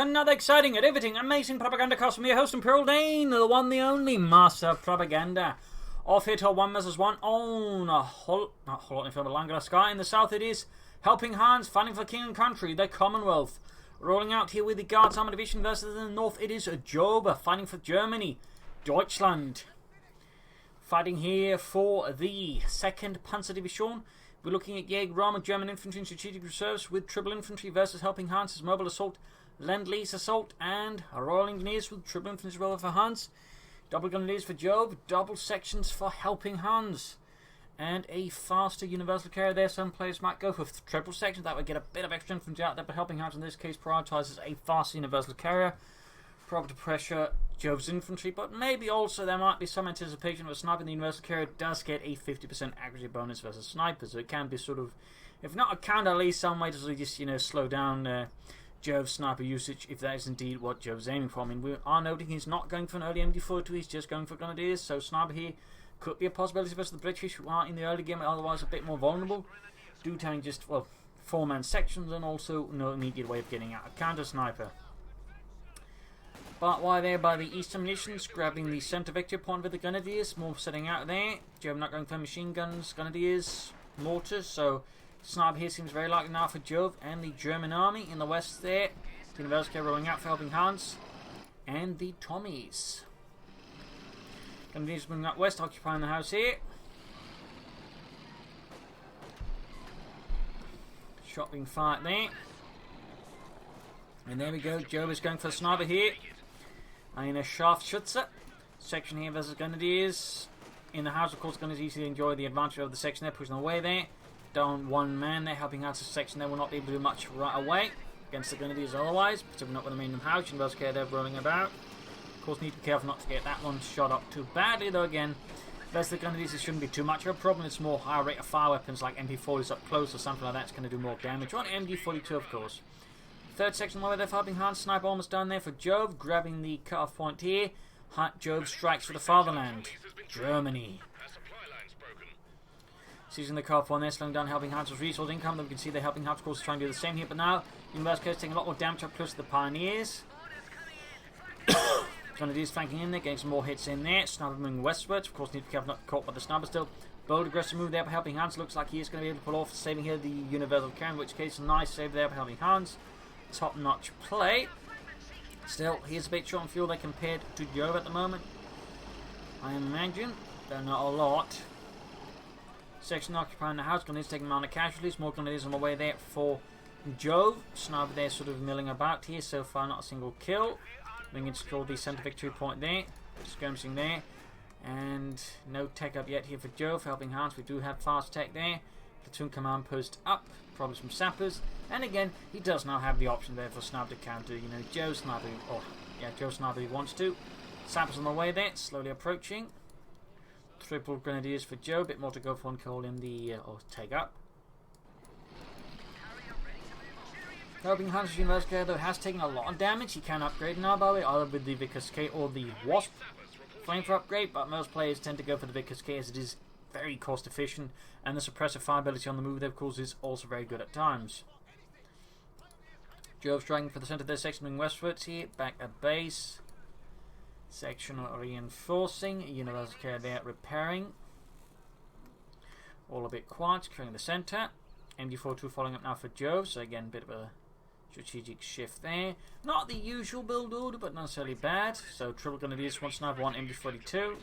another exciting, riveting, amazing Propagandacast from your host, Imperial Dane, the one, the only Master of Propaganda. Off here to 1 vs 1 on langraskaya. In the south it is Helpinghans fighting for king and country, the Commonwealth. Rolling out here with the Guards Armour Division versus in the north it is Jove fighting for Germany, Deutschland. Fighting here for the 2nd Panzer Division. We're looking at Jaeger, Armour, German infantry and strategic reserves with triple infantry versus Helpinghans' mobile assault, Lend-Lease assault, and Royal Engineers with triple infantry as well for Hans. Double grenadiers for Jove, double sections for Helpinghans, and a faster universal carrier there. Some players might go for triple sections, that would get a bit of extra infantry out there, but Helpinghans in this case prioritises a faster universal carrier, probably to pressure Jove's infantry, but maybe also there might be some anticipation of a sniper. The universal carrier does get a 50% accuracy bonus versus snipers, so it can be sort of, if not a counter, at least some way to sort of just, slow down Jove's sniper usage, if that is indeed what Jove's aiming for. I mean, we are noting he's not going for an early MD42, he's just going for grenadiers, so sniper here could be a possibility versus the British, who are in the early game otherwise a bit more vulnerable, due to having just, well, 4-man sections and also no immediate way of getting out a counter sniper. But while they're by the eastern munitions, grabbing the centre victory point with the grenadiers, more setting out there. Jove not going for machine guns, grenadiers, mortars, so sniper here seems very likely now for Jove and the German army in the west there. The universal carrier rolling out for Helpinghans and the Tommies. Grenadiers moving up west, occupying the house here. Shot being fired there. And there we go, Jove is going for the sniper here. In a Scharfschütze section here versus Grenadiers. In the house, of course, Grenadiers easily enjoy the advantage of the section there, pushing away there. Down one man there, helping out the section there will not be able to do much right away against the Grenadiers otherwise, particularly not with the main house. Universal carrier there rolling about. Of course, need to be careful not to get that one shot up too badly, though again, versus the Grenadiers it shouldn't be too much of a problem. It's more higher rate of fire weapons like MP40s up close or something like that. It's going to do more damage. On MD42, of course. Third section over there for Helpinghans. Sniper almost done there for Jove, grabbing the cut-off point here. Jove strikes for the fatherland, Germany. Seizing the cut-off point there, slowing down Helpinghans' resource income. Then we can see the Helpinghans, of course, trying to do the same here, but now Universal Carrier is taking a lot more damage up close to the Pioneers. Grenadiers flanking in there, getting some more hits in there. Sniper moving westwards. Of course, need to be careful not to be caught by the sniper still. Bold aggressive move there for Helpinghans. Looks like he is going to be able to pull off saving here the Universal Carrier, in which case a nice save there for Helpinghans. Top-notch play. Still, he is a bit short on fuel there compared to Jove at the moment, I imagine, though not a lot. Section occupying the house. Grenadiers taking minor casualties. More grenadiers on the way there for Jove. Sniper there sort of milling about here. So far, not a single kill. Being able to score the centre victory point there. Skirmishing there. And no tech up yet here for Jove. Helpinghans, we do have fast tech there. Platoon command post up. Problems from sappers. And again, he does now have the option there for sniper to counter. Joe sniper. Joe sniper he wants to. Sappers on the way there. Slowly approaching. Triple grenadiers for Joe. A bit more to go for and call in the take up. Helpinghans' Universal Carrier though has taken a lot of damage. He can upgrade now, by the way, either with the Vickers K or the Wasp flame for upgrade, but most players tend to go for the Vickers K as it is very cost efficient, and the suppressive fire ability on the move there, of course, is also very good at times. Jove striking for the centre of their section, moving westwards here, back at base. Section reinforcing, Universal Carrier there repairing. All a bit quiet, clearing the centre. MD42 following up now for Jove, so again, a bit of a strategic shift there. Not the usual build order, but not necessarily bad. So triple grenadiers, one sniper, one MD42.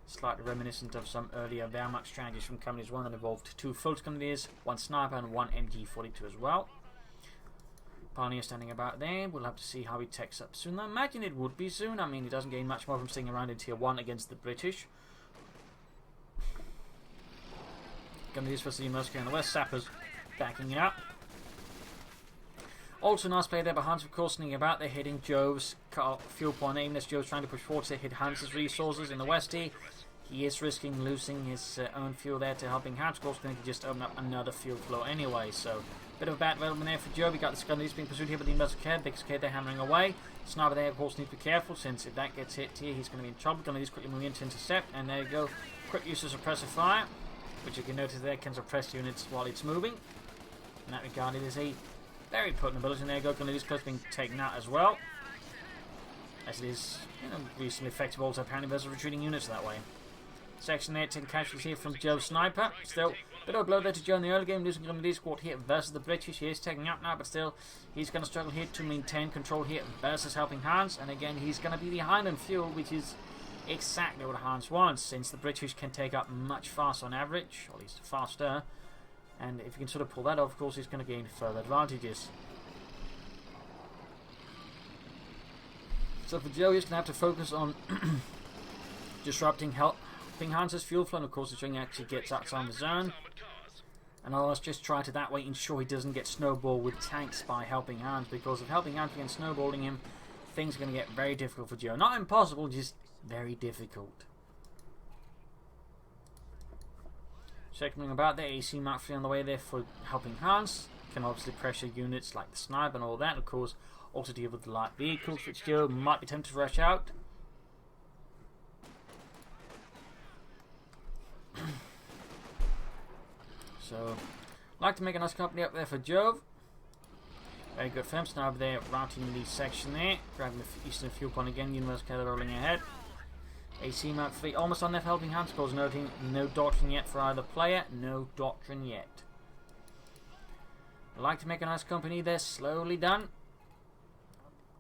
Slightly reminiscent of some earlier Wehrmacht strategies from Companies 1 that involved 2 full grenadiers, 1 sniper and 1 MG42 as well. Pioneer standing about there. We'll have to see how he techs up soon. I imagine it would be soon. I mean, he doesn't gain much more from staying around in Tier 1 against the British. Grenadiers versus the Universal Carrier on the west. Sappers backing it up. Also nice play there by Hans, of course, sneaking about. They're hitting Jove's fuel point aim. This Jove's trying to push forward to hit Hans' resources in the west here. He is risking losing his own fuel there to Helpinghans. Of course, going to just open up another fuel flow anyway. So, bit of a bad development there for Jove. We got the Grenadiers being pursued here by the Universal Carrier. Big K there hammering away. Sniper there, of course, needs to be careful, since if that gets hit here, he's going to be in trouble. Grenadiers quickly moving in to intercept. And there you go. Quick use of suppressive fire, which you can notice there can suppress units while it's moving. In that regard, it is a very potent ability, and there you go. Gonna lose close being taken out as well. As it is, reasonably effective also apparently versus retreating units that way. Section 8 taking casualties here from Jove's sniper. Still, bit of a blow there to Joe in the early game, losing Grenadier squad here versus the British. He is taking out now, but still, he's going to struggle here to maintain control here versus Helpinghans. And again, he's going to be behind on fuel, which is exactly what Hans wants, since the British can take up much faster on average, or at least faster. And if you can sort of pull that off, of course, he's going to gain further advantages. So for Joe, he's going to have to focus on disrupting Helpinghans' fuel flow, and of course ensuring he actually gets outside the zone. And I'll just try to that way ensure he doesn't get snowballed with tanks by Helpinghans, because if Helpinghans begin snowballing him, things are going to get very difficult for Joe. Not impossible, just very difficult. Checking about the AC Mark 3 on the way there for Helpinghans. Can obviously pressure units like the sniper and all that, and of course also deal with the light vehicles, which Joe might be tempted to rush out. So, like to make a nice company up there for Jove. Very good for him. So now over there, routing the section there, grabbing the eastern fuel point again. University rolling ahead. AC Mark 3 almost on their Helpinghans. Of course, noting no doctrine yet for either player. No doctrine yet. I like to make a nice company there. Slowly done.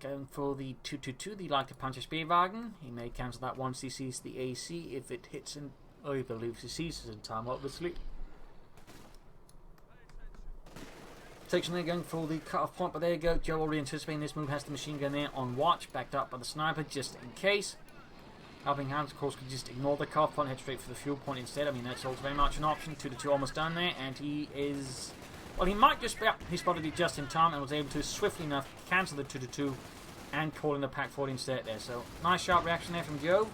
Going for the 222, the like to punch a Speerwagen. He may cancel that once he sees the AC if it hits him, or he believes he sees it in time, obviously. Section there going for the cut-off point, but there you go. Joe already anticipating this move, has the machine gun there on watch, backed up by the sniper just in case. Helpinghans, of course, could just ignore the cut-off point, head straight for the fuel point instead. I mean, that's also very much an option. 2-2 almost done there, and he is... Well, he might just be up. He spotted it just in time and was able to swiftly enough cancel the 2-2 and call in the pack 40 instead there. So, nice sharp reaction there from Joe.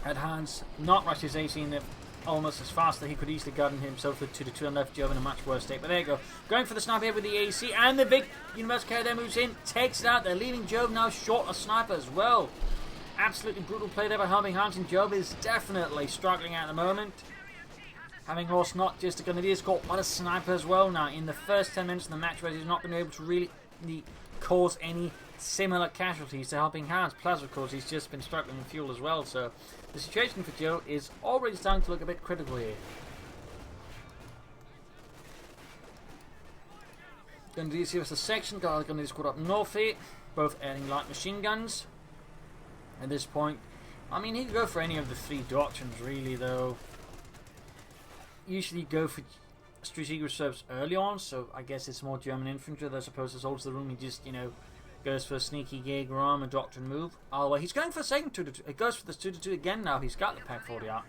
Had Hans not rushed his AC in there almost as fast that he could easily gun himself with 2-2 and left Jove in a much worse state. But there you go. Going for the sniper here with the AC, and the big University carrier there moves in, takes it out. They're leaving Jove now short a sniper as well. Absolutely brutal play there by Helpinghans, and Jove is definitely struggling at the moment. Having lost not just a Grenadier squad, but a sniper as well now in the first 10 minutes of the match, where he's not been able to really cause any similar casualties to Helpinghans. Plus, of course, he's just been struggling with fuel as well. So the situation for Joe is already starting to look a bit critical here. Grenadiers here is the section. Got the Grenadier squad up north here, both adding light machine guns. At this point, I mean, he could go for any of the three doctrines, really, though. Usually go for strategic reserves early on, so I guess it's more German infantry as opposed to holds the room. He just, goes for a sneaky Jaeger Armour doctrine move. Oh, well, he's going for a second 2-2. It goes for this 2-2 again now. He's got the pack 40 out.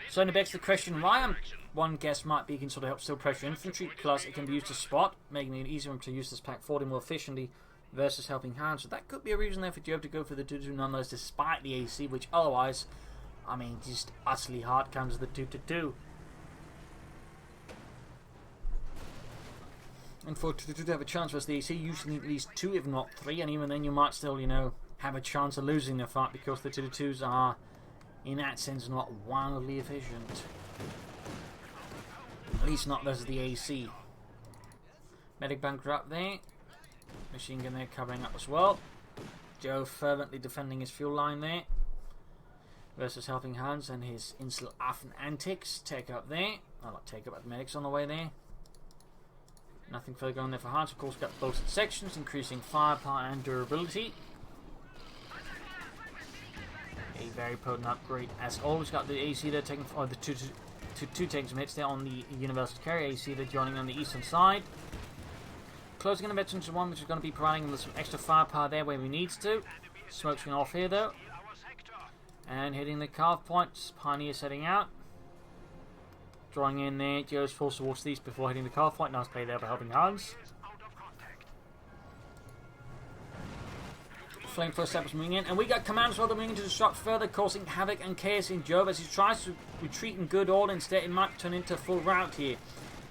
So it begs the question why. One guess might be he can sort of help still pressure infantry, plus it can be used to spot, making it easier to use this pack 40 more efficiently versus Helpinghans. So that could be a reason there for Jove to go for the 2-2 nonetheless, despite the AC, which otherwise, I mean, just utterly hard comes the 2-2. And for 2-2 to have a chance versus the AC, you usually need at least 2, if not 3, and even then you might still, have a chance of losing the fight, because the 2-2s are, in that sense, not wildly efficient. At least not versus the AC. Medic bunker up there. Machine gun there covering up as well. Joe fervently defending his fuel line there. Versus Helpinghans and his insolent Affen antics. Take up there. I'll not take up, but the medics on the way there. Nothing further going there for Hans. Of course, got bolted sections, increasing firepower and durability. A very potent upgrade as always. Got the AC there taking, or the two taking some hits there on the Universal Carrier. AC there joining on the eastern side. Closing in a bit into one, which is going to be providing them some extra firepower there where we needs to. Smoke's going off here though. And hitting the carve points. Pioneer setting out. Drawing in there, Joe's forced towards the east before hitting the carve point. Nice play there by Helpinghans. Flamethrower steppers moving in, and we got commandos rather moving in to disrupt further, causing havoc and chaos in Jove as he tries to retreat in good order. Instead, it might turn into a full rout here,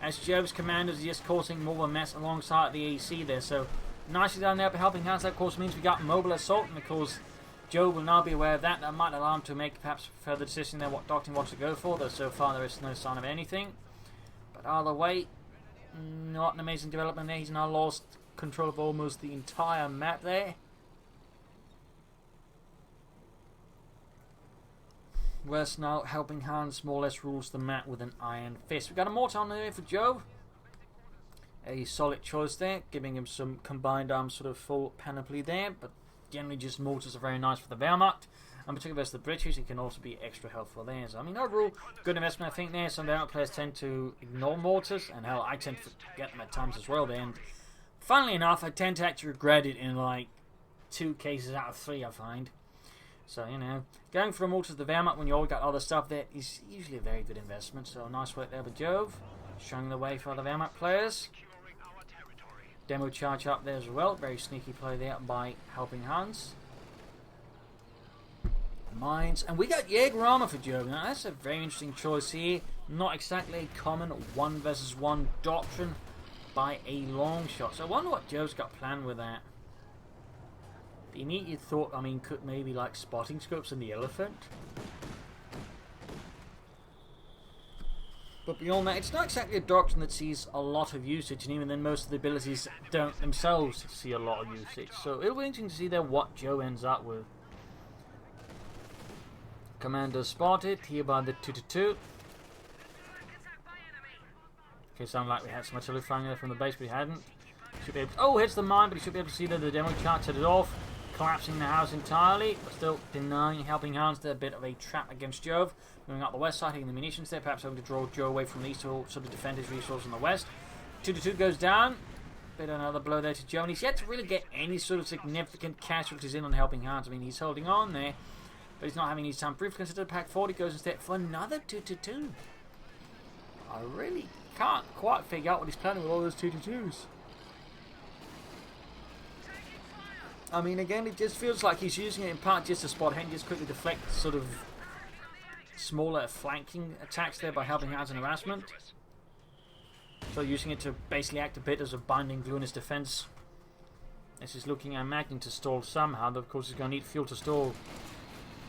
as Jove's commandos are just causing more of a mess alongside the AC there. So nicely done there by Helpinghans. That of course means we got mobile assault, and of course Jove will now be aware of that. That might allow him to make perhaps further decision there what doctrine wants to go for, though so far there is no sign of anything. But either way, Not an amazing development there. He's now lost control of almost the entire map there. Whereas now Helpinghans more or less rules the map with an iron fist. We've got a mortar on there for Jove. A solid choice there, giving him some combined arms sort of full panoply there, but generally just mortars are very nice for the Wehrmacht, and particularly versus the British, it can also be extra helpful there. So I mean, overall, good investment I think there. Some Wehrmacht players tend to ignore mortars, and hell, I tend to forget them at times as well there, and funnily enough, I tend to actually regret it in like 2 cases out of 3 I find. So, you know, going for a mortar to the Wehrmacht when you all got other stuff there is usually a very good investment, so nice work there with Jove, showing the way for other Wehrmacht players. Demo charge up there as well. Very sneaky play there by Helpinghans. Mines. And we got Jaeger armor for Jove. Now that's a very interesting choice here. Not exactly a common 1 versus 1 doctrine by a long shot. So I wonder what Jove's got planned with that. The immediate thought, I mean, could maybe like spotting scopes in the elephant. But beyond that, it's not exactly a doctrine that sees a lot of usage, and even then most of the abilities don't themselves see a lot of usage. So it'll be interesting to see there what Joe ends up with. Commander spotted here by the 2-2. Okay, sounded like we had some artillery flying there from the base, but we hadn't. Should be able to, oh, hits the mine, but he should be able to see that the demo chart set it off, collapsing the house entirely, but still denying Helpinghans there. A bit of a trap against Jove. Moving up the west side, hitting the munitions there, perhaps hoping to draw Joe away from the east to sort of defend his resources on the west. 2-2 goes down. Bit of another blow there to Joe, and he's yet to really get any sort of significant casualties in on Helpinghans. I mean, he's holding on there, but he's not having any time. Briefly considered pack 40 goes instead for another 2-2. I really can't quite figure out what he's planning with all those 2-2s. I mean, again, it just feels like he's using it in part just to spot ahead and just quickly deflect sort of smaller flanking attacks there by Helpinghans and harassment. So using it to basically act a bit as a binding glue in his defense. This is looking, I imagine, to stall somehow, though of course he's going to need fuel to stall.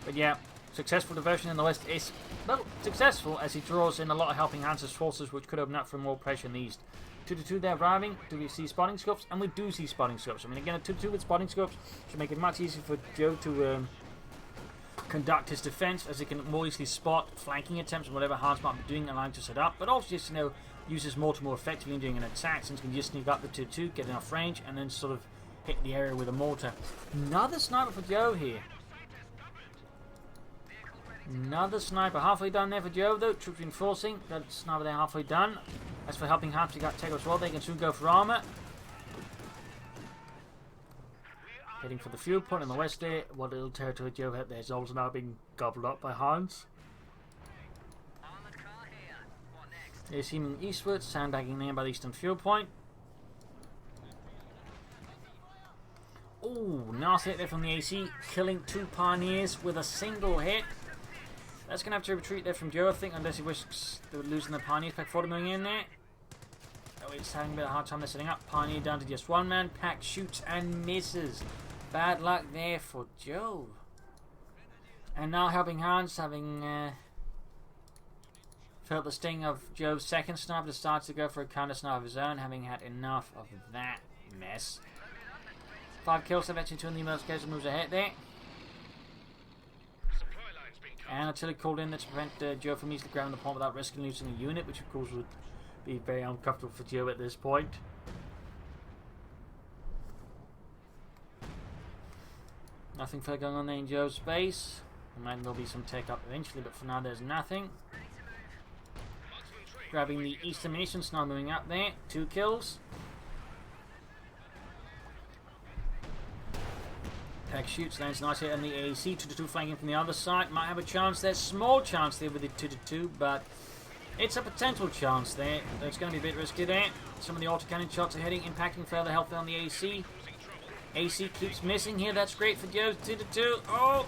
But yeah, successful diversion in the west is, well, successful as he draws in a lot of Helpinghans' forces, which could open up for more pressure in the east. 2-2 there arriving. Do we see spotting scopes? And we do see spotting scopes. I mean, again, a 2-2 with spotting scopes should make it much easier for Joe to conduct his defense, as he can more easily spot flanking attempts and whatever Hans might be doing, allowing to set up, but also just, you know, uses mortar more effectively in doing an attack, since he can just sneak up the 2-2, get enough range, and then sort of hit the area with a mortar. Another sniper for Joe here. Another sniper halfway done there for Joe, though. Troops reinforcing. Got a sniper there halfway done. As for Helpinghans, you got Jaeger as well. They can soon go for armor. Heading for the fuel point in the west there. What little territory Joe had there is also now being gobbled up by Hans. They're seeming eastwards, sandbagging there by the eastern fuel point. Oh, nasty hit there from the AC, killing 2 pioneers with a single hit. That's going to have to retreat there from Joe, I think, unless he wishes they were losing the pioneers. Pack 40 going in there. Oh, it's having a bit of a hard time there setting up. Pioneer down to just 1 man. Pack shoots and misses. Bad luck there for Joe. And now Helpinghans, having felt the sting of Joe's second sniper, decides to go for a counter sniper of his own, having had enough of that mess. 5 kills, eventually 2 in the investigation, moves ahead there. And artillery called in there to prevent Joe from easily grabbing the point without risking losing a unit, which of course would be very uncomfortable for Joe at this point. Nothing further going on there in Joe's base. Imagine there'll be some take up eventually, but for now there's nothing. Grabbing the eastern munitions, now moving up there. 2 kills. Pack shoots, lands nice hit on the AAC. 2-2 flanking from the other side. Might have a chance there. Small chance there with the 2-2, but it's a potential chance there. It's going to be a bit risky there. Some of the autocannon shots are heading, impacting further health on the AC. AC keeps missing here. That's great for Joe. 2-2. Oh!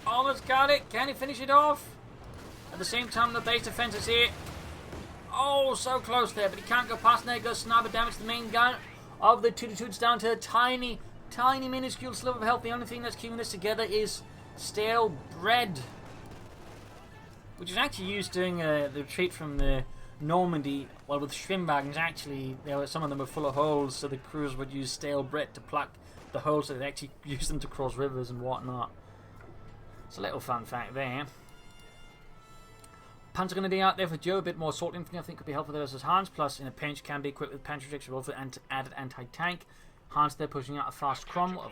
Almost got it. Can he finish it off? At the same time, the base defense is here. Oh, so close there, but he can't go past. There goes sniper damage to the main gun of the 2-2. It's down to a tiny minuscule sliver of health. The only thing that's keeping this together is stale bread, which is actually used during the retreat from the Normandy, well, with Schwimmwagens, actually, some of them were full of holes, so the crews would use stale bread to plug the holes, so they'd actually use them to cross rivers and whatnot. It's a little fun fact there. Panzergrenadier out there for Joe, a bit more assault infantry I think could be helpful versus Hans, plus in a pinch can be equipped with panzer also added anti-tank. Hans there pushing out a fast Cromwell,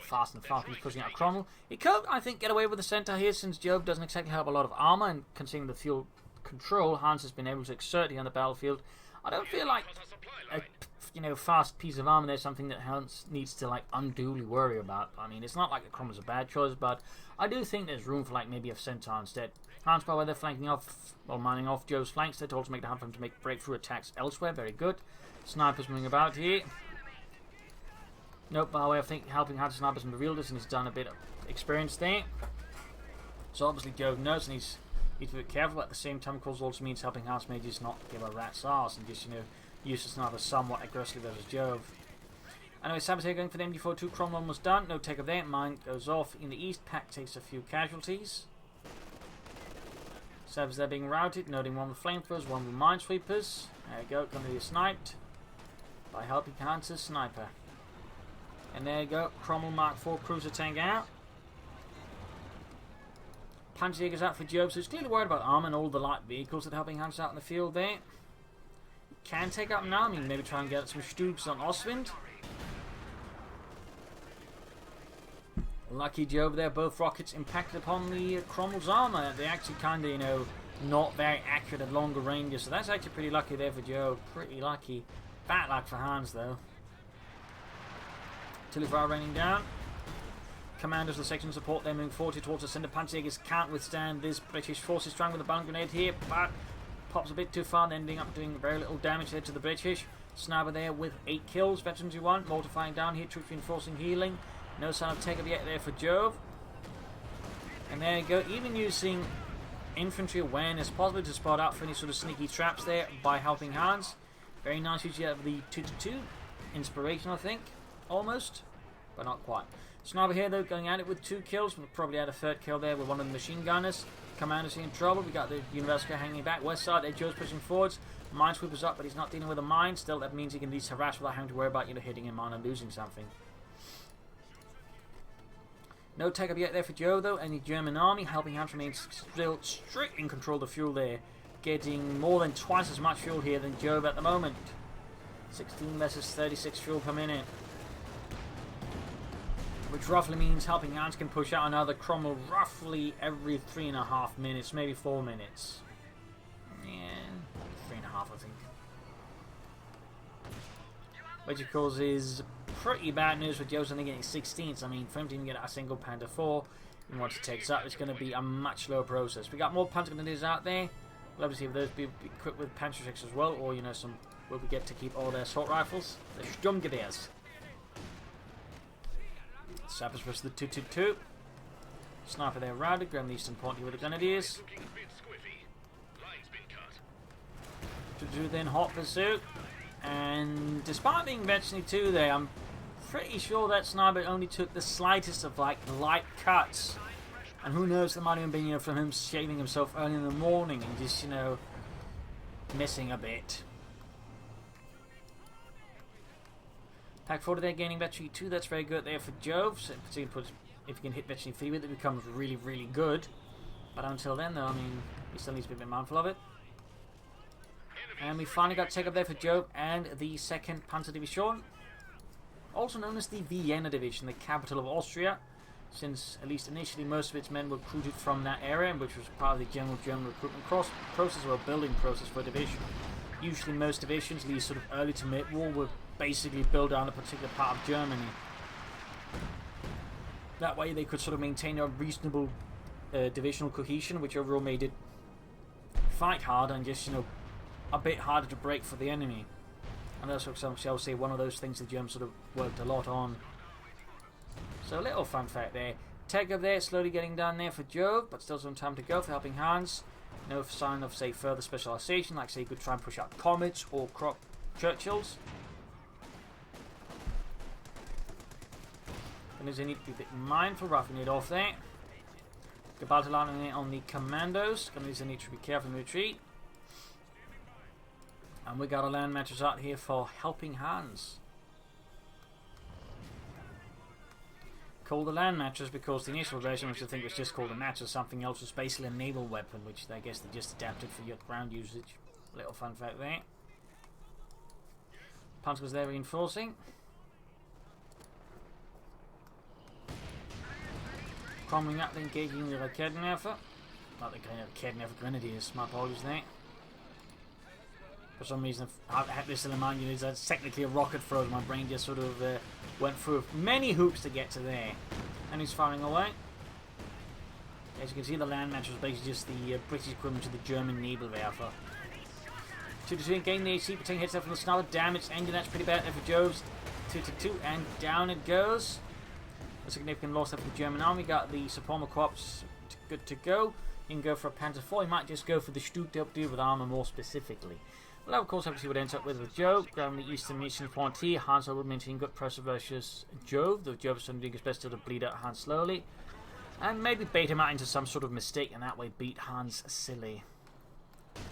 he's pushing out a Cromwell. He could, I think, get away with the centre here since Jove doesn't exactly have a lot of armour, and considering the fuel control Hans has been able to exert here on the battlefield. I don't feel like a fast piece of armour there's something that Hans needs to like unduly worry about. I mean, it's not like the Cromwell's a bad choice, but I do think there's room for like maybe a centaur instead. Hans, by the way, they're flanking off, or mining off Joe's flanks. They're told to make it hard for him to make breakthrough attacks elsewhere. Very good. Snipers moving about here. Nope, by the way, I think Helpinghans snipers have revealed this and he's done a bit of experience there. So obviously Joe knows and he's a bit careful, but at the same time, of course, also means Helpinghans may just not give a rat's arse and just, use the sniper somewhat aggressively versus Jove. Anyway, Saboteur going for the MG42. Cromwell was done. No take of there. Mine goes off in the east. Pack takes a few casualties. Sabs there being routed. Noting one with flamethrowers, one with minesweepers. There you go. Going to be sniped by Helpinghans' sniper. And there you go. Cromwell Mark IV cruiser tank out. Jaeger's out for Jove, so he's clearly worried about armor and all the light vehicles that are helping Hans out in the field there. Can take up an army, maybe try and get some Stoops on Oswind. Lucky Jove there, both rockets impacted upon the Cromwell's armor. They actually kind of, not very accurate at longer ranges, so that's actually pretty lucky there for Jove. Pretty lucky. Bad luck for Hans though. Artillery raining down. Commanders of the section support, they're moving forward towards the centre. Panzerjägers can't withstand this British forces trying with a bomb grenade here, but pops a bit too far, ending up doing very little damage there to the British. Sniper there with 8 kills, veterans you want, mortifying down here, troops reinforcing, healing. No sign of take-up yet there for Jove. And there you go, even using infantry awareness, possibly to spot out for any sort of sneaky traps there by Helpinghans. Very nice use of the 2-2 inspiration, I think, almost, but not quite. Sniper here though going at it with 2 kills. We'll probably add a 3rd kill there with one of the machine gunners. Commanders in trouble. We got the University hanging back. West side there, Joe's pushing forwards. Minesweeper's up, but he's not dealing with a mine. Still, that means he can at least harass without having to worry about hitting him on and losing something. No take up yet there for Joe though. Any German army. Helpinghans remains still strict in control of the fuel there, getting more than twice as much fuel here than Jove at the moment. 16 versus 36 fuel per minute. Which roughly means Helpinghans can push out another Cromwell roughly every 3.5 minutes, maybe 4 minutes. Yeah, 3.5 I think. Which of course is pretty bad news for Joe's only getting 16th. I mean, for him to even get a single Panther 4, and once he takes up, it's going to be a much slower process. We got more Panzergrenadiers out there. We'll obviously those be equipped with Panzerschrecks as well, or some where we get to keep all their assault rifles. The Sturmgewehrs. Sappers versus the 2-2-2. Sniper there routed, grabbing the eastern point here with the Grenadiers. 2-2 then hot pursuit. And despite being virtually 2 there, I'm pretty sure that sniper only took the slightest of light cuts. And who knows, there might even been from him shaving himself early in the morning and just, missing a bit. Pack 40 there, gaining veteran 2, that's very good there for Jove. So if you can hit veteran 3 with it, becomes really, really good. But until then, though, I mean, he still needs to be a bit mindful of it. And we finally got take up there for Jove and the 2nd Panzer Division. Also known as the Vienna Division, the capital of Austria. Since, at least initially, most of its men were recruited from that area, which was part of the general German recruitment process or building process for a division. Usually most divisions, at least sort of early to mid-war, were basically build down a particular part of Germany. That way they could sort of maintain a reasonable divisional cohesion, which overall made it fight hard and just, a bit harder to break for the enemy. And that's what some shall say one of those things the Germans sort of worked a lot on. So a little fun fact there. Take up there, slowly getting down there for Jove, but still some time to go for Helpinghans. No sign of, say, further specialisation, like say you could try and push out Comets or Churchills. And they need to be a bit mindful, roughing it off there. Gibraltar landing on the commandos. They need to be careful in retreat. And we got a land matches out here for Helpinghans. Called the land matches because the initial version, which I think was just called a match or something else, was basically a naval weapon, which I guess they just adapted for your ground usage. Little fun fact there. Punch was there reinforcing. Coming up, engaging the Raketenwerfer. Not the Raketenwerfer Grenadiers, my apologies there. For some reason, I had this in mind, it's technically a rocket thrower. My brain just sort of went through many hoops to get to there. And he's firing away. As you can see, the land match was basically just the British equivalent to the German naval Werfer. 2-2 gain the AC, protecting hits there from the sniper. Damage engine, that's pretty bad there for Jove's. 2-2, and down it goes. A significant loss there for the German army. Got the Suprema Corps good to go. You can go for a Panzer IV. You might just go for the Stuttgart deal with Armour more specifically. Well, of course, have to see what it ends up with Jove. Grabbing the eastern mission point here. Hans will maintain good pressure versus Jove, though Jove is doing his best to bleed out Hans slowly. And maybe bait him out into some sort of mistake, and that way beat Hans silly.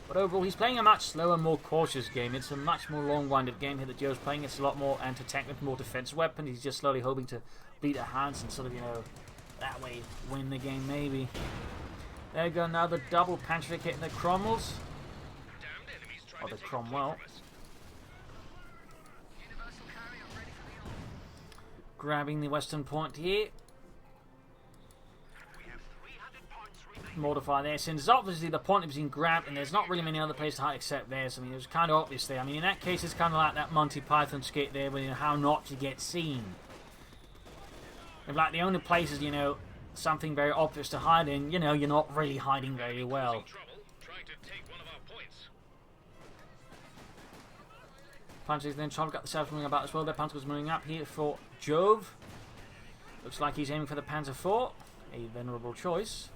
But overall, he's playing a much slower, more cautious game. It's a much more long-winded game here that Jove's playing. It's a lot more anti-tank with more defensive weapons. He's just slowly hoping to beat a Hans and sort of, that way win the game maybe. There you go, now the double Panzer hitting the Cromwells. Or the Cromwell. Grabbing the western point here. Mortify there, since obviously the point is being grabbed and there's not really many other places to hide except theirs. I mean, it was kind of obvious there. I mean, in that case, it's kind of like that Monty Python skit there with how not to get seen. If, like, the only places, something very obvious to hide in, you're not really hiding very well. Panzer's then got the south moving about as well. Their Panzer was moving up here for Jove. Looks like he's aiming for the Panzer IV. A venerable choice.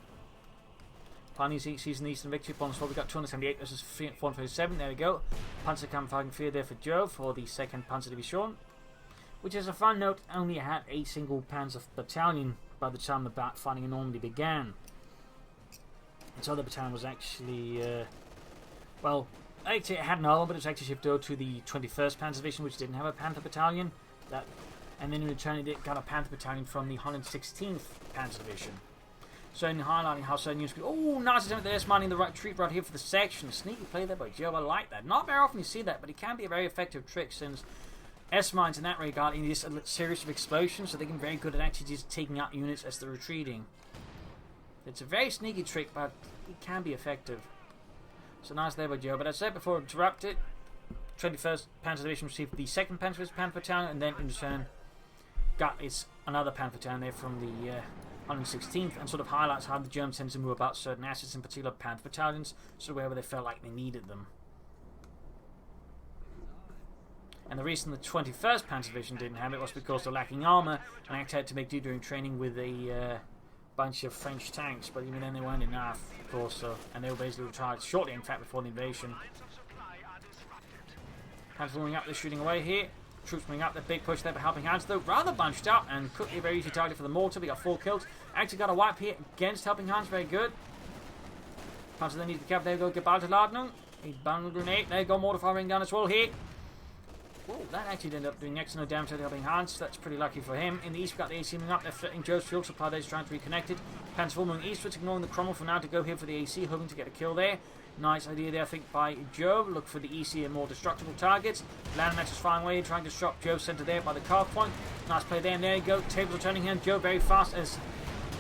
Pioneer sees an Eastern victory upon us. We've got 278 versus 437. There we go. Panzer camouflaging fear there for Jove for the 2nd Panzer Division. Which, as a fun note, only had a single Panzer battalion by the time the fighting in Normandy began. And so the battalion was actually, actually it had another, but it was actually shipped over to the 21st Panzer Division, which didn't have a Panther battalion. And then in return, it got a Panther battalion from the 116th Panzer Division. So in highlighting how certain units could. Oh, nice attempt there, smiling the right treat right here for the section. Sneaky play there by Jove. I like that. Not very often you see that, but it can be a very effective trick since S-mines in that regard in this series of explosions, so they can be very good at actually just taking out units as they're retreating. It's a very sneaky trick, but it can be effective. So nice there by Joe. But as I said before, interrupted. 21st Panzer Division received the 2nd Panther Battalion, and then in return got another Panther Battalion there from the 116th, and sort of highlights how the Germans tend to move about certain assets, in particular Panther battalions, so wherever they felt like they needed them. And the reason the 21st Panzer Division didn't have it was because they're lacking armour, and they had to make do during training with a bunch of French tanks, but even then they weren't enough, of course, and they were basically retired shortly, in fact, before the invasion. Panzer moving up, they're shooting away here. Troops moving up, the big push there for Helpinghans, though rather bunched up and quickly a very easy target for the mortar. We got 4 kills. Actually got a wipe here against Helpinghans, very good. Panzer then needs to be careful. There you go, Gebalteladnung. He's bundled grenade. There you go, mortar firing down as well here. Oh, that actually ended up doing next to no damage to the Helpinghans. That's pretty lucky for him. In the east, we've got the AC moving up. They're threatening Jove's fuel supply. They're trying to reconnect it. Panzer moving eastwards, ignoring the Cromwell for now to go here for the AC, hoping to get a kill there. Nice idea there, I think, by Jove. Look for the EC and more destructible targets. Landmax is firing away, trying to stop Jove's centre there by the carve point. Nice play there, and there you go. Tables are turning here. Jove very fast as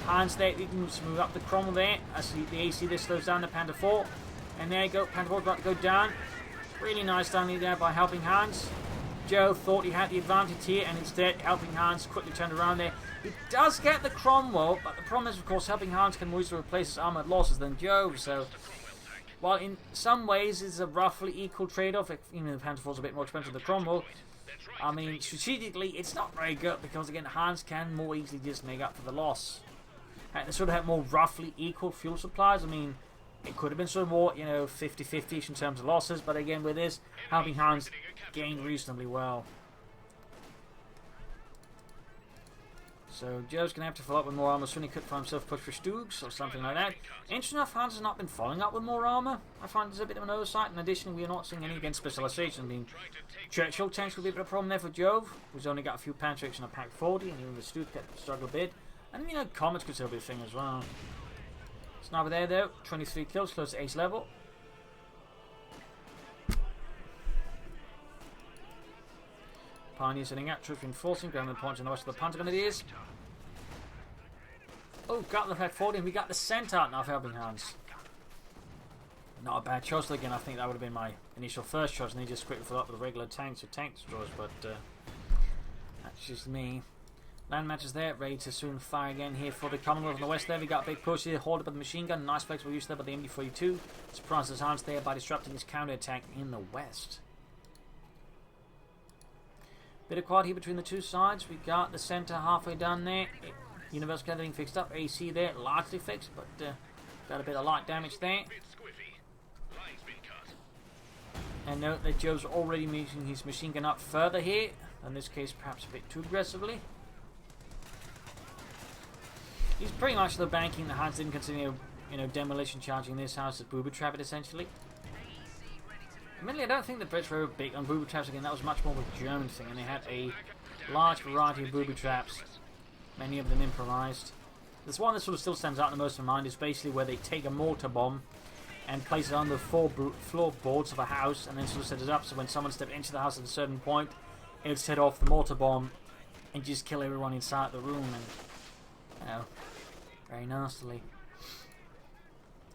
Hans there. He can move up the Cromwell there. As the AC this slows down the Panther IV. And there you go. Panther IV about to go down. Really nice down there by Helpinghans. Jove thought he had the advantage here, and instead Helpinghans quickly turned around there. He does get the Cromwell, but the problem is, of course, Helpinghans can more easily replace his armoured losses than Jove, so while in some ways it's a roughly equal trade-off, even if the Panther IV is a bit more expensive than the Cromwell, I mean, strategically it's not very good, because again, Hans can more easily just make up for the loss. And they sort of have more roughly equal fuel supplies. I mean, it could have been sort of more, 50-50 in terms of losses, but again, with this, Helpinghans gained reasonably well. So Jove's going to have to follow up with more armour soon. He could find himself push for Stoogs or something like that. Interesting enough, Hans has not been following up with more armour. I find there's a bit of an oversight. In addition, we are not seeing any against specialisation. I mean, Churchill tanks could be a bit of a problem there for Jove, who's only got a few Pantrix and a Pack 40, and even the Stoog could struggle a bit. And you know, Comets could still be a thing as well. Sniper there though, 23 kills, close to ace level. Pioneer setting out, troops reinforcing, grabbing the points on the west of the Pentagon it is. Oh, got the Pack 40 and we got the Centaur now for Helpinghans. Not a bad choice again. I think that would have been my initial first choice, and they just quickly followed up with regular tanks or tank destroyers, but that's just me. Land matches there, ready to soon fire again here for the Commonwealth on the west there. We got a big push here, hauled up with the machine gun. Nice flexible use there by the MD-42. Surprises Hans there by disrupting his counter-attack in the west. Bit of quad here between the two sides. We got the centre halfway done there. Universal gathering fixed up. AC there, largely fixed, but got a bit of light damage there. And note that Jove's already moving his machine gun up further here. In this case, perhaps a bit too aggressively. He's pretty much the banking that Hans didn't consider, you know, demolition charging this house at booby trap it essentially. Admittedly, I don't think the Brits were big on booby traps again. That was much more of a German thing, and they had a large variety of booby traps, many of them improvised. There's one that sort of still stands out in the most of my mind. Is basically where they take a mortar bomb and place it on the floorboards of a house, and then sort of set it up so when someone stepped into the house at a certain point, it would set off the mortar bomb and just kill everyone inside the room, and you know, very nastily.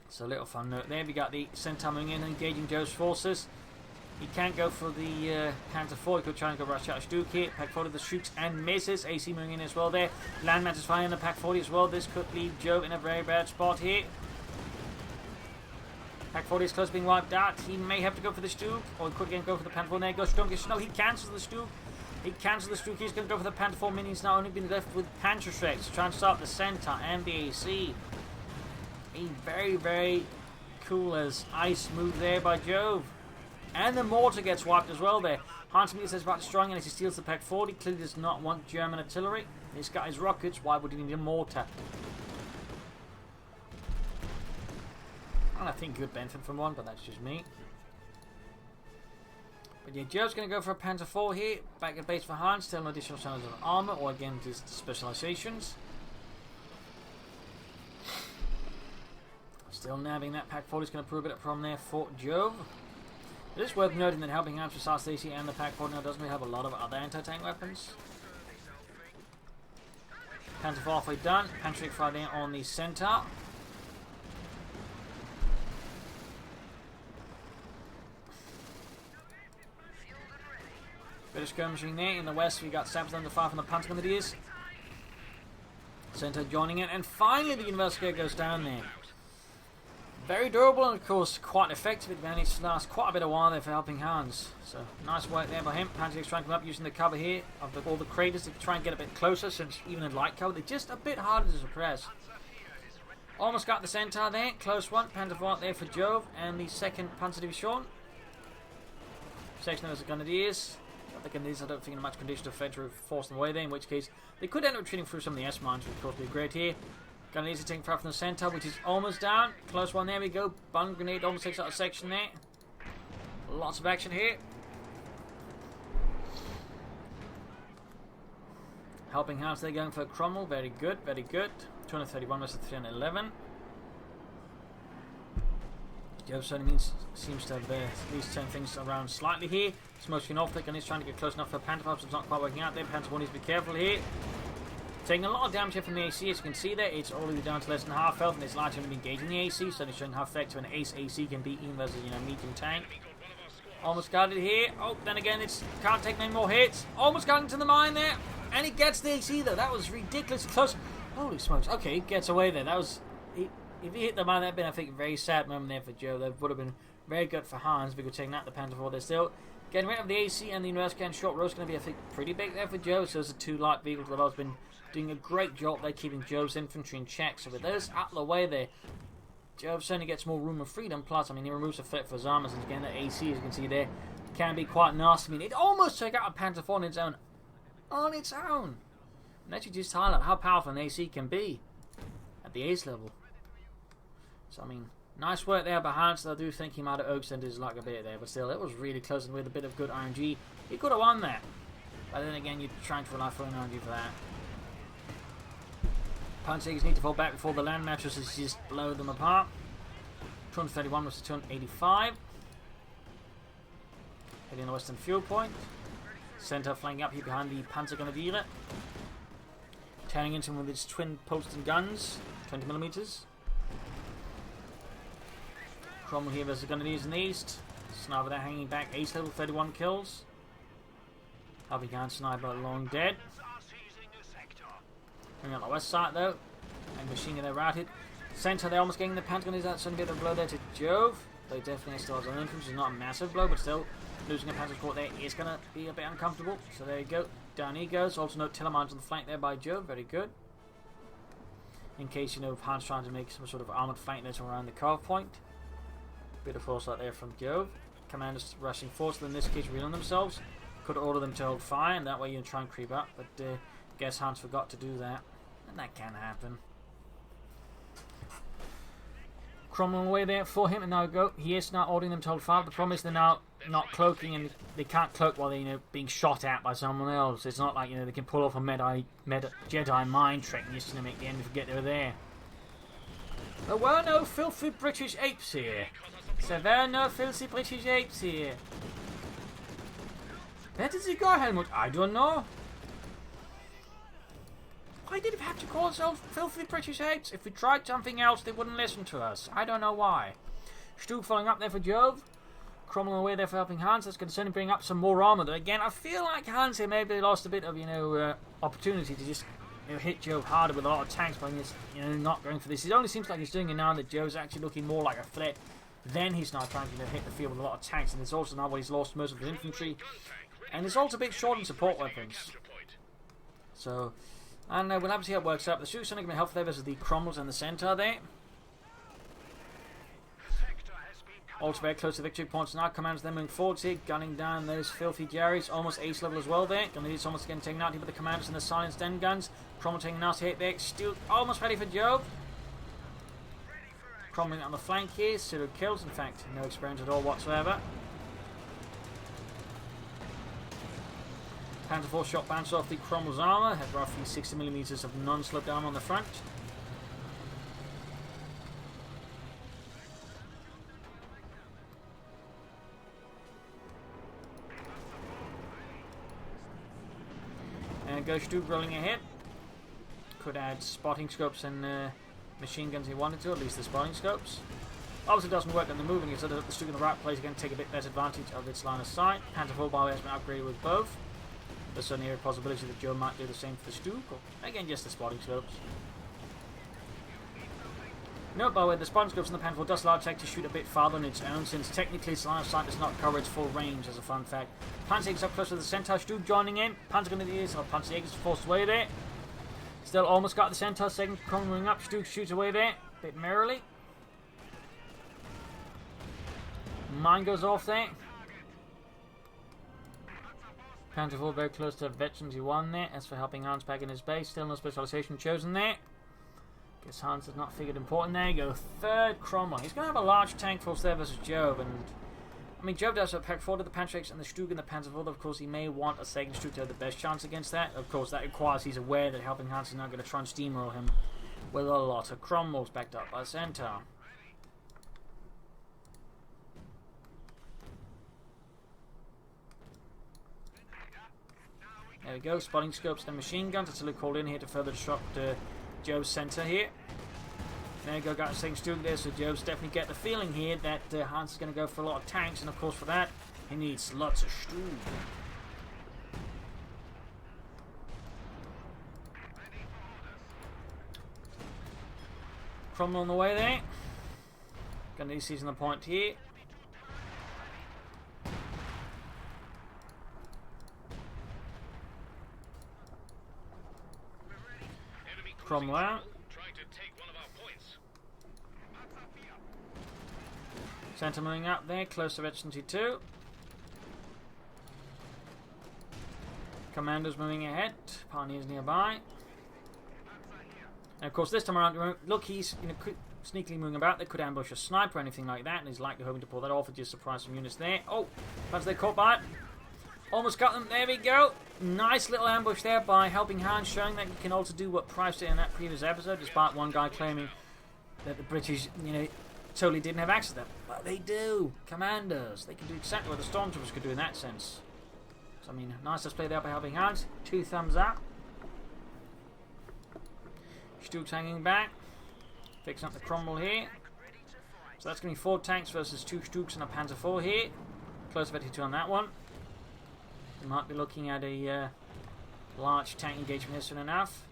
So a little fun note there. We got the Centaur moving in and engaging Jove's forces. He can't go for the Panther 4. He could try and go rush out a Stoog here. Pack 40 the shoots and misses. AC moving in as well there. Land matches firing the Pack 40 as well. This could leave Jove in a very bad spot here. Pack 40 is close to being wiped out. He may have to go for the Stoog, or he could again go for the Panther 4. There he goes. Strongest. No, he cancels the Stoog. He cancels the Stoog. He's going to go for the Panther 4 minions now. Only been left with Panther Shreks to try and stop the Centaur and the AC. A very, very cool as ice move there by Jove. And the mortar gets wiped as well there. Hans Meter says about destroying it as he steals the Pack 40. Clearly does not want German artillery. He's got his rockets. Why would he need a mortar? And I think he could benefit from one, but that's just me. But yeah, Jove's going to go for a Panther 4 here. Back at base for Hans. Still an additional standards of armour, or again, just specializations. Still nabbing that Pack 40 is going to prove a bit of a problem there for Jove. It is worth noting that Helpinghans for South AC and the Pack 40 now doesn't really have a lot of other anti-tank weapons. Panther 4 halfway done. Panther fire there on the Centaur. Bit of skirmishing there. In the west, we got Saps under fire from the Pentagon that is. Centaur joining it, and finally the Universal goes down there. Very durable and of course quite effective. It managed to last quite a bit of while there for Helpinghans. So nice work there by him. Panther trying to come up using the cover here of all the craters to try and get a bit closer, since even in light cover they're just a bit harder to suppress. Almost got the Centaur there. Close one. Panther 4 out there for Jove, and the second Panzer Division. Section of the Grenadiers. The Grenadiers I don't think in much condition to fed to force them away there, in which case they could end up retreating through some of the S-mines, which of course would be great here. Grenadiers are taking fire from the Centaur, which is almost down. Close one, there we go. Bun grenade almost takes out a section there. Lots of action here. Helpinghans, they're going for a Cromwell. Very good, very good. 231 versus 311. Jove certainly seems to have at least turned things around slightly here. Smoking off, and he's trying to get close enough for Panther, so it's not quite working out there. Panther 1 needs to be careful here. Taking a lot of damage here from the AC, as you can see there. It's already down to less than half health, and it's largely going to be engaging the AC, so it's showing how effective an ace AC can be, even versus, you know, medium tank. Almost got it here. Oh, then again, it's can't take many more hits. Almost got into the mine there, and he gets the AC though. That was ridiculously close. Holy smokes! Okay, he gets away there. That was if he hit the mine, that'd been, I think, a very sad moment there for Joe. That would have been very good for Hans because taking out the Panther 4. They're still getting rid of the AC, and the Universal and short row is going to be, I think, pretty big there for Joe. So those are two light vehicles that have been doing a great job there, keeping Jove's infantry in check. So with those out of the way there, Jove certainly gets more room and freedom. Plus, I mean, he removes a threat for his armors, and again, the AC, as you can see there, can be quite nasty. I mean, it almost took out a Panther 4 on its own. On its own! And actually just highlight how powerful an AC can be at the ace level. So I mean, nice work there by Hans. I do think he might have overextended his luck a bit there, but still, it was really close, and with a bit of good RNG, he could have won that. But then again, you're trying to rely for an RNG for that. Panzers need to fall back before the land mattresses just blow them apart. 231 versus 285. Heading the western fuel point. Center flanking up here behind the Panzergrenadiere. Turning into him with its twin Poston guns, 20mm. Cromwell here versus Grenadiers in the east. Sniper there hanging back, ace level, 31 kills. Helpinghans sniper long dead. Coming out the west side though, and machine gun there routed. Center they're almost getting the Panzergrenadiers out, so a bit of a blow there to Jove. They definitely still has an infantry, it's not a massive blow, but still losing a Panzer squad there is going to be a bit uncomfortable. So there you go, down he goes. Also note Tillermines on the flank there by Jove, very good. In case you know Hans trying to make some sort of armoured flank there around the carve point. Bit of foresight there from Jove. Commanders rushing forward, so in this case reeling themselves. Could order them to hold fire, and that way you can try and creep up, but guess Hans forgot to do that, and that can happen. Cromwell away there for him, and now go. He is now ordering them to hold fire. The problem is they're now not cloaking, and they can't cloak while they're being shot at by someone else. It's not like they can pull off a Jedi mind trick just to make the enemy forget they were there. There were no filthy British apes here. There were no filthy British apes here. Where did he go, Helmut? I don't know. Why did he have to call themselves filthy British apes? If we tried something else, they wouldn't listen to us. I don't know why. Stu following up there for Jove. Cromwell away there for helping Hans. That's going to certainly bring up some more armour. Though again, I feel like Hans here maybe lost a bit of opportunity to just hit Jove harder with a lot of tanks, but he's not going for this. It only seems like he's doing it now that Jove's actually looking more like a threat. Then he's now trying to hit the field with a lot of tanks, and it's also now where he's lost most of his infantry. And it's also a bit short in support weapons. So, and we'll have to see how it works out. The Stu's going to be helpful there versus the Cromwells and the Centaur there. Also very close to victory points now. Commands them moving forward here, gunning down those filthy Jerrys. Almost ace level as well there. Grenadiers almost getting taken out here with the commanders and the silenced den guns. Cromwell taking a nasty hit there. Still almost ready for Jove. Cromwell on the flank here. 0 kills. In fact, no experience at all whatsoever. Panzer IV shot bounced off the Cromwell's armour, had roughly 60mm of non-sloped armour on the front. And Coh2 rolling ahead. Could add spotting scopes and machine guns if he wanted to, at least the spotting scopes. Obviously it doesn't work when they're moving, it's the Stu in the right place again, take a bit less advantage of its line of sight. Panzer IV by the way has been upgraded with both. There's certainly a possibility that Joe might do the same for the Stu. Again, just the spotting scopes. Note, by the way, the spotting scopes in the Panzer IV does allow tech to shoot a bit farther on its own, since technically its line of sight does not cover its full range, as a fun fact. Panzer up close to the Centaur. Stu joining in. Panzergrenadiers or Panzerjägers forced away there. Still almost got the Centaur. Second coming up. Stu shoots away there. A bit merrily. Mine goes off there. Panzer IV very close to Veterans U1 there. As for helping Hans back in his base, still no specialization chosen there. Guess Hans has not figured important there. Go third Cromwell. He's going to have a large tank force there versus Jove. And I mean, Jove does have pack forward to the Panzerjägers and the Stug and the Panzer IV. Of course, he may want a second Stug to have the best chance against that. Of course, that requires he's aware that helping Hans is not going to try and steamroll him with a lot of Cromwells backed up by Centaur. There we go, spotting scopes and machine guns. That's a look called in here to further disrupt Jove's center here. There you go, got a second student there, so Jove's definitely get the feeling here that Hans is going to go for a lot of tanks, and of course for that, he needs lots of Stu. Cromwell on the way there. Going to need seizing the point here. Cromwell. Center moving up there, close to Regency 2. Commandos moving ahead. Pioneers nearby. And of course, this time around, look, he's sneakily moving about. They could ambush a sniper or anything like that, and he's likely hoping to pull that off and just surprise some units there. Oh, as they caught by it. Almost got them. There we go. Nice little ambush there by Helpinghans, showing that you can also do what Price did in that previous episode, despite one guy claiming that the British, totally didn't have access to them. But they do. Commanders. They can do exactly what the Stormtroopers could do in that sense. So, I mean, nice display there by Helpinghans. 2 thumbs up. Stooks hanging back. Fixing up the crumble here. So that's going to be 4 tanks versus 2 Stooks and a Panzer IV here. Close of 82 on that one. We might be looking at a large tank engagement here soon enough.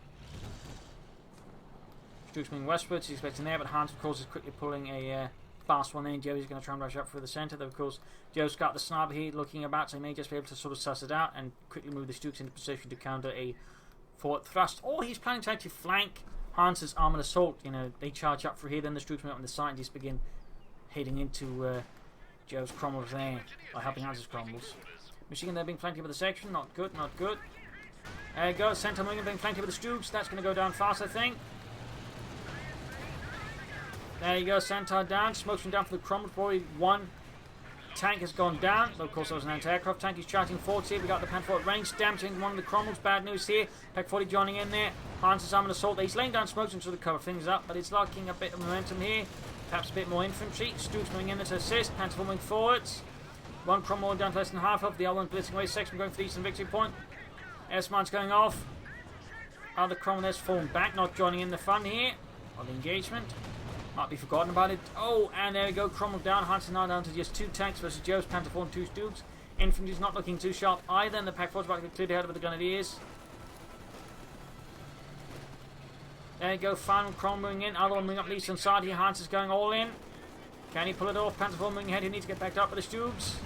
Stooks moving westwards, he's expecting there, but Hans, of course, is quickly pulling a fast one there, and Joe's going to try and rush up through the centre. Though, of course, Joe's got the sniper here looking about, so he may just be able to sort of suss it out and quickly move the Stooks into position to counter a forward thrust. Or he's planning to actually flank Hans's armoured assault. They charge up through here, then the Stooks move up on the side and just begin heading into Joe's crumbles there, by helping Hans's crumbles. Machine gun there being flanked here with the section. Not good, not good. There you go. Centre moving being flanked here with the Stooks. That's going to go down fast, I think. There you go. Centaur down. Smoke's been down for the crumble. Probably 1 tank has gone down. But of course, there was an anti-aircraft tank. He's charging forwards here. We got the Panzer IV range. Damaging one of the crumbles. Bad news here. Pack 40 joining in there. Hans's armoured assault. He's laying down smokes to cover things up. But it's locking a bit of momentum here. Perhaps a bit more infantry. Stooks moving in there to assist. Panzer IV moving forwards. 1 crumble down to less than half of. The other one blitzing away. Section going for the eastern victory point. S-Mine's going off. Other crumble there's fallen back. Not joining in the fun here. Or the engagement. Might be forgotten about it. Oh, and there we go. Crumble down. Hansen now down to just 2 tanks versus Joe's Panzer IV and 2 Stooks. Infantry's not looking too sharp either. And the Pack 4's about to get cleared ahead with the Grenadiers. There you go. Final crumble moving in. Other one moving up the eastern side here. Hansen's going all in. Can he pull it off? Panzer IV moving ahead. He needs to get backed up by the Stooks.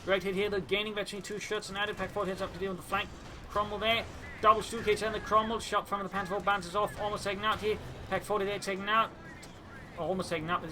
Great hit here. They're gaining virtually 2 shots and added. Pack 4 hits up to deal with the flank. Crumble there. Double Stook hits in the crumble. Shot from the Panzer IV bounces off. Almost taken out here. Pack 40 there taken out. Almost taken out.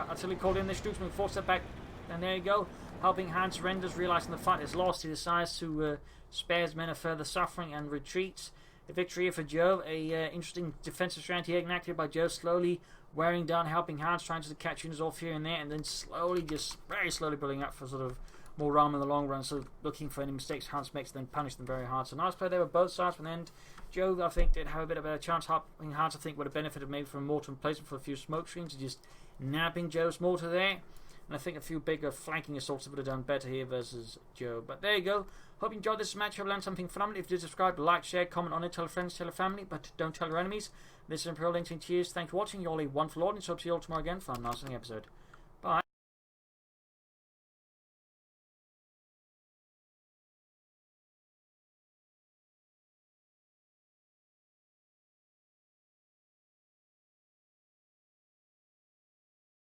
Until he called in the Stooks moving 4 step back. And there you go. Helpinghans surrenders. Realizing the fight is lost. He decides to spare his men of further suffering and retreats. A victory here for Jove. A interesting defensive strategy enacted by Jove. Slowly wearing down Helpinghans. Trying to catch units off here and there. And then slowly, just very slowly building up for sort of more realm in the long run, so looking for any mistakes Hans makes, then punish them very hard. So nice play there with both sides. From the end, Joe, I think, did have a bit of a chance. Hans, I think, would have benefited maybe from a mortar replacement for a few smoke screens, just nabbing Joe's mortar there. And I think a few bigger flanking assaults would have done better here versus Joe. But there you go. Hope you enjoyed this match. Hope you learned something from it. If you did, subscribe, like, share, comment on it, tell friends, tell family, but don't tell your enemies. This is Imperial Lynching. Cheers. Thanks for watching. You're all a wonderful audience. Hope to see you all tomorrow again for a nice episode.